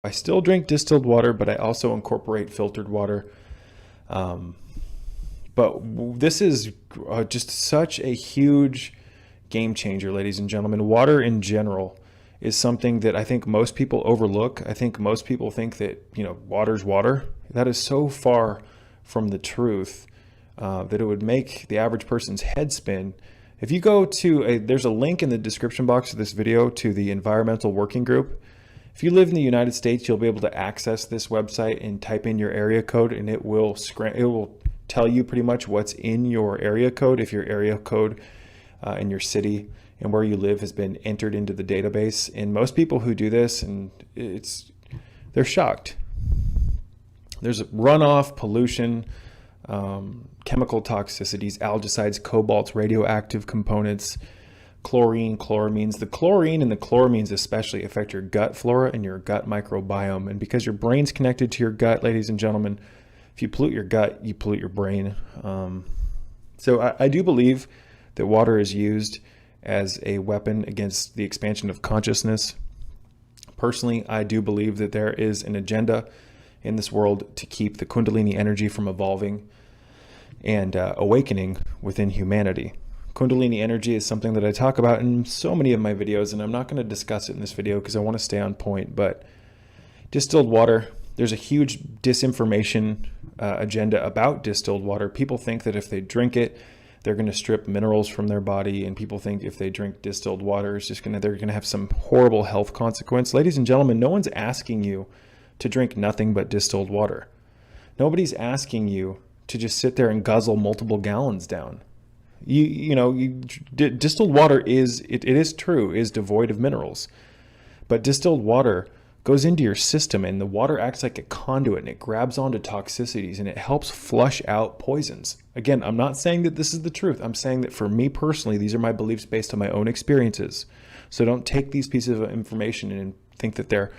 I still drink distilled water, but I also incorporate filtered water. But this is just such a huge game changer, ladies and gentlemen. Water in general is something that I think most people overlook. I think most people think that, water's water. That is so far from the truth that it would make the average person's head spin. If you go to there's a link in the description box of this video to the Environmental Working Group. If you live in the United States, you'll be able to access this website and type in your area code, and it will tell you pretty much what's in your area code. If your area code in your city and where you live has been entered into the database. And most people who do this, and they're shocked. There's runoff, pollution, chemical toxicities, algicides, cobalts, radioactive components, chlorine, chloramines. The chlorine and the chloramines especially affect your gut flora and your gut microbiome. And because your brain's connected to your gut, ladies and gentlemen, if you pollute your gut, you pollute your brain. So I do believe that water is used as a weapon against the expansion of consciousness. Personally, I do believe that there is an agenda in this world to keep the Kundalini energy from evolving and awakening within humanity. Kundalini energy is something that I talk about in so many of my videos, and I'm not going to discuss it in this video because I want to stay on point. But distilled water, there's a huge disinformation agenda about distilled water. People think that if they drink it, they're going to strip minerals from their body, and people think if they drink distilled water, they're going to have some horrible health consequence. Ladies and gentlemen, no one's asking you to drink nothing but distilled water. Nobody's asking you to just sit there and guzzle multiple gallons down. Distilled water is devoid of minerals, but distilled water goes into your system, and the water acts like a conduit, and it grabs onto toxicities, and it helps flush out poisons. Again, I'm not saying that this is the truth. I'm saying that for me personally, these are my beliefs based on my own experiences. So don't take these pieces of information and think that they're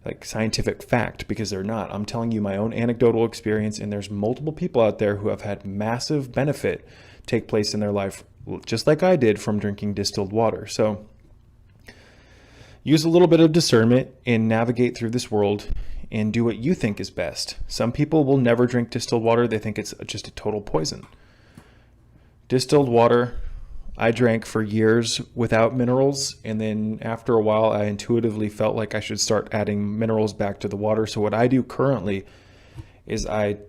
like scientific fact, because they're not. I'm telling you my own anecdotal experience, and there's multiple people out there who have had massive benefit take place in their life, just like I did, from drinking distilled water. So use a little bit of discernment and navigate through this world and do what you think is best. Some people will never drink distilled water. They think it's just a total poison. Distilled water, I drank for years without minerals, and then after a while, I intuitively felt like I should start adding minerals back to the water. So what I do currently is I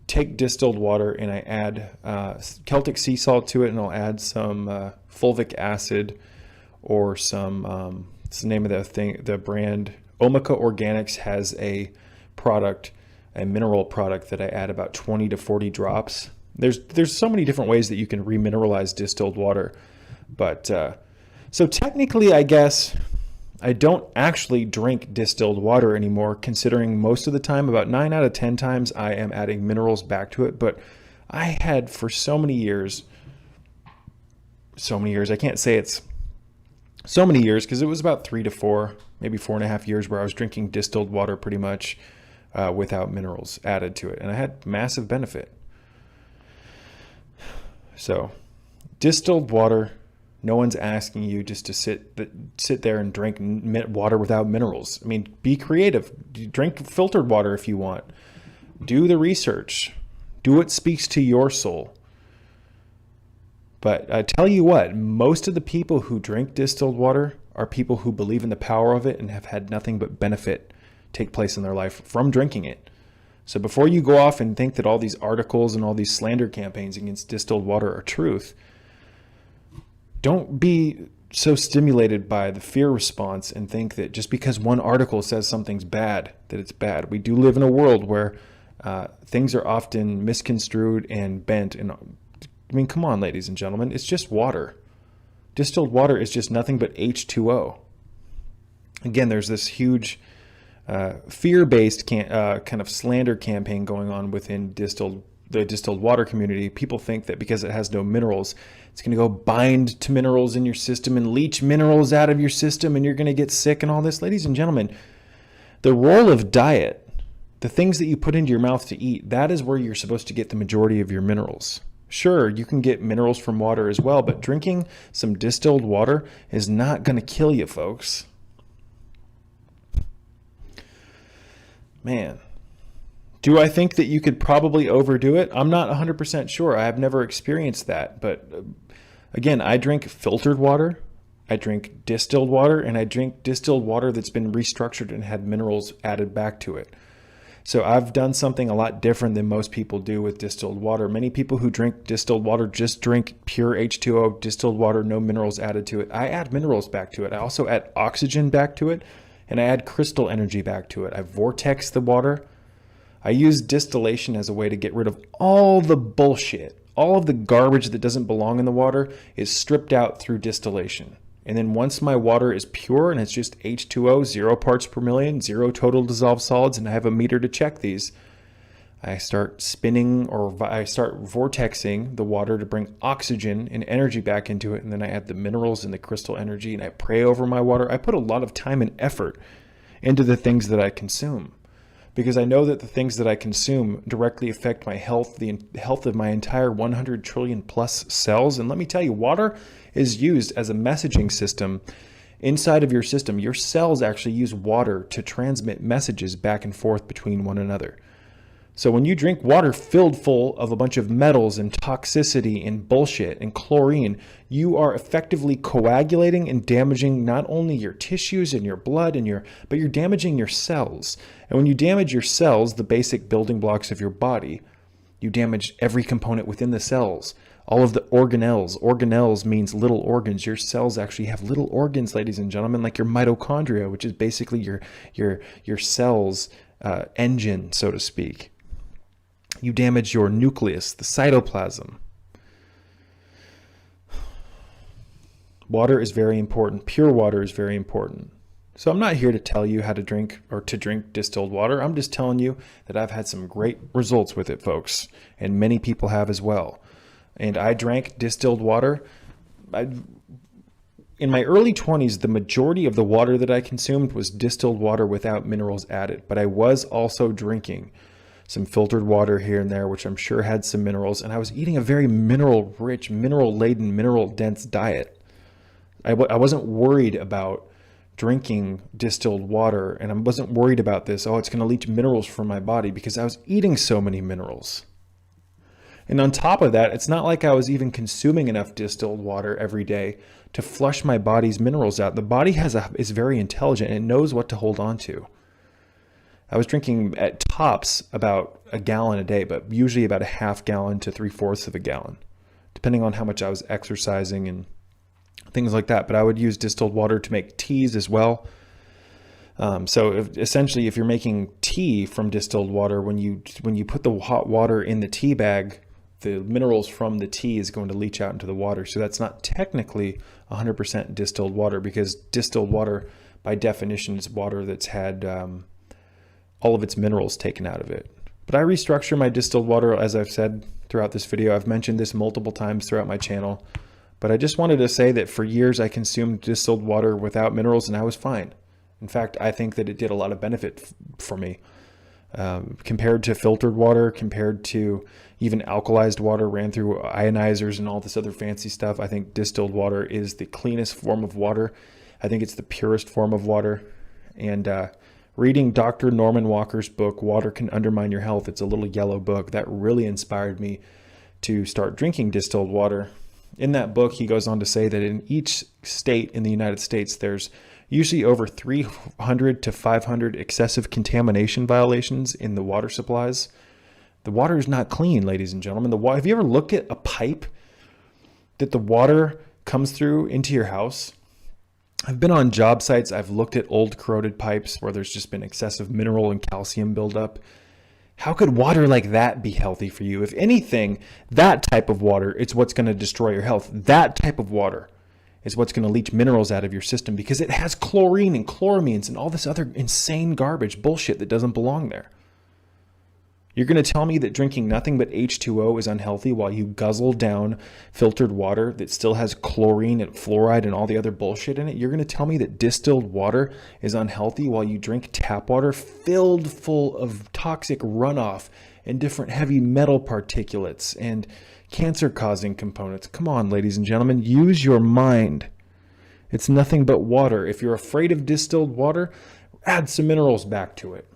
take distilled water and I add Celtic sea salt to it, and I'll add some fulvic acid or some, it's the name of the brand. Omica Organics has a mineral product that I add about 20 to 40 drops. There's so many different ways that you can remineralize distilled water. But so technically, I guess I don't actually drink distilled water anymore, considering most of the time, about 9 out of 10 times, I am adding minerals back to it. But I had for so many years, I can't say it's so many years, because it was about 3 to 4, maybe 4.5 years where I was drinking distilled water pretty much without minerals added to it. And I had massive benefit. So distilled water, no one's asking you just to sit there and drink water without minerals. I mean, be creative. Drink filtered water if you want. Do the research. Do what speaks to your soul. But I tell you what, most of the people who drink distilled water are people who believe in the power of it and have had nothing but benefit take place in their life from drinking it. So before you go off and think that all these articles and all these slander campaigns against distilled water are truth, don't be so stimulated by the fear response and think that just because one article says something's bad, that it's bad. We do live in a world where things are often misconstrued and bent. And I mean, come on, ladies and gentlemen, it's just water. Distilled water is just nothing but H2O. Again, there's this huge fear-based kind of slander campaign going on within the distilled water community. People think that because it has no minerals, it's going to go bind to minerals in your system and leach minerals out of your system, and you're going to get sick and all this. Ladies and gentlemen, the role of diet, the things that you put into your mouth to eat, that is where you're supposed to get the majority of your minerals. Sure, you can get minerals from water as well, but drinking some distilled water is not going to kill you, folks. Man, do I think that you could probably overdo it? I'm not 100% sure. I have never experienced that. But again, I drink filtered water, I drink distilled water, and I drink distilled water that's been restructured and had minerals added back to it. So I've done something a lot different than most people do with distilled water. Many people who drink distilled water just drink pure H2O, distilled water, no minerals added to it. I add minerals back to it. I also add oxygen back to it, and I add crystal energy back to it. I vortex the water. I use distillation as a way to get rid of all the bullshit. All of the garbage that doesn't belong in the water is stripped out through distillation. And then once my water is pure and it's just H2O, 0 parts per million, 0 total dissolved solids, and I have a meter to check these, I start spinning, or I start vortexing the water to bring oxygen and energy back into it. And then I add the minerals and the crystal energy, and I pray over my water. I put a lot of time and effort into the things that I consume, because I know that the things that I consume directly affect my health, the health of my entire 100 trillion plus cells. And let me tell you, water is used as a messaging system inside of your system. Your cells actually use water to transmit messages back and forth between one another. So when you drink water filled full of a bunch of metals and toxicity and bullshit and chlorine, you are effectively coagulating and damaging not only your tissues and your blood but you're damaging your cells. And when you damage your cells, the basic building blocks of your body, you damage every component within the cells. All of the organelles. Organelles means little organs. Your cells actually have little organs, ladies and gentlemen, like your mitochondria, which is basically your cell's engine, so to speak. You damage your nucleus, the cytoplasm. Water is very important. Pure water is very important. So I'm not here to tell you how to drink or to drink distilled water. I'm just telling you that I've had some great results with it, folks, and many people have as well. And I drank distilled water. In my early 20s, the majority of the water that I consumed was distilled water without minerals added, but I was also drinking some filtered water here and there, which I'm sure had some minerals, and I was eating a very mineral-rich, mineral-laden, mineral-dense diet. I wasn't worried about drinking distilled water, and I wasn't worried about this, it's going to leach minerals from my body, because I was eating so many minerals. And on top of that, it's not like I was even consuming enough distilled water every day to flush my body's minerals out. The body is very intelligent, and it knows what to hold on to. I was drinking at tops about a gallon a day, but usually about a half gallon to 3/4 of a gallon, depending on how much I was exercising and things like that. But I would use distilled water to make teas as well. Essentially, if you're making tea from distilled water, when you put the hot water in the tea bag, the minerals from the tea is going to leach out into the water. So that's not technically 100% distilled water, because distilled water, by definition, is water that's had all of its minerals taken out of it. But I restructure my distilled water, as I've said throughout this video. I've mentioned this multiple times throughout my channel, but I just wanted to say that for years I consumed distilled water without minerals, and I was fine. In fact, I think that it did a lot of benefit for me. Compared to filtered water, compared to even alkalized water ran through ionizers and all this other fancy stuff, I think distilled water is the cleanest form of water. I think it's the purest form of water. And reading Dr. Norman Walker's book, Water Can Undermine Your Health, it's a little yellow book, that really inspired me to start drinking distilled water. In that book, he goes on to say that in each state in the United States, there's usually over 300 to 500 excessive contamination violations in the water supplies. The water is not clean, ladies and gentlemen. Have you ever looked at a pipe that the water comes through into your house? I've been on job sites. I've looked at old corroded pipes where there's just been excessive mineral and calcium buildup. How could water like that be healthy for you? If anything, that type of water, it's what's going to destroy your health. That type of water is what's going to leach minerals out of your system, because it has chlorine and chloramines and all this other insane garbage bullshit that doesn't belong there. You're going to tell me that drinking nothing but H2O is unhealthy while you guzzle down filtered water that still has chlorine and fluoride and all the other bullshit in it? You're going to tell me that distilled water is unhealthy while you drink tap water filled full of toxic runoff and different heavy metal particulates and cancer-causing components? Come on, ladies and gentlemen, use your mind. It's nothing but water. If you're afraid of distilled water, add some minerals back to it.